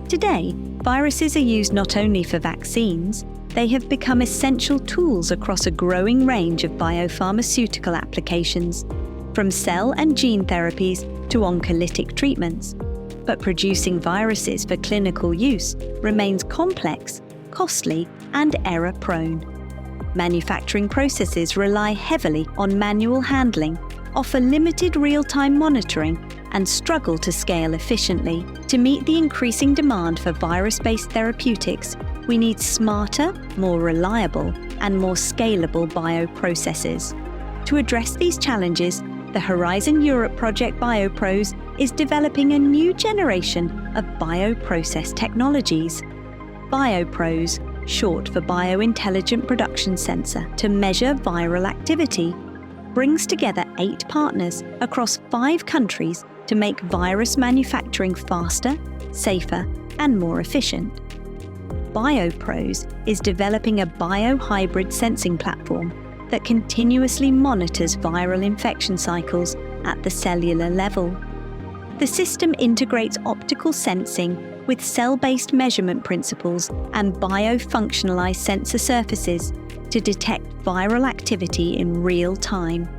Today, viruses are used not only for vaccines, they have become essential tools across a growing range of biopharmaceutical applications, from cell and gene therapies to oncolytic treatments. But producing viruses for clinical use remains complex, costly, and error-prone. Manufacturing processes rely heavily on manual handling, offer limited real-time monitoring, and struggle to scale efficiently. To meet the increasing demand for virus-based therapeutics, we need smarter, more reliable, and more scalable bioprocesses. To address these challenges, the Horizon Europe project BioProS is developing a new generation of bioprocess technologies. BioProS, short for Biointelligent Production Sensor, to measure viral activity, brings together 8 partners across 5 countries to make virus manufacturing faster, safer, and more efficient. BioProS is developing a biohybrid sensing platform that continuously monitors viral infection cycles at the cellular level. The system integrates optical sensing with cell-based measurement principles and biofunctionalized sensor surfaces to detect viral activity in real time.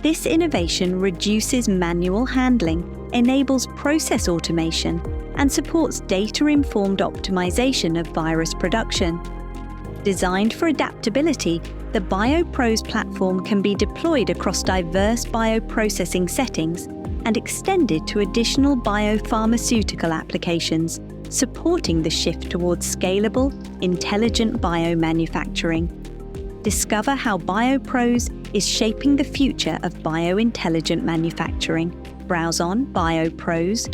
This innovation reduces manual handling, enables process automation, and supports data-informed optimization of virus production. Designed for adaptability, the BioProS platform can be deployed across diverse bioprocessing settings and extended to additional biopharmaceutical applications, supporting the shift towards scalable, intelligent biomanufacturing. Discover how BioProS is shaping the future of biointelligent manufacturing. Browse on biopros.eu.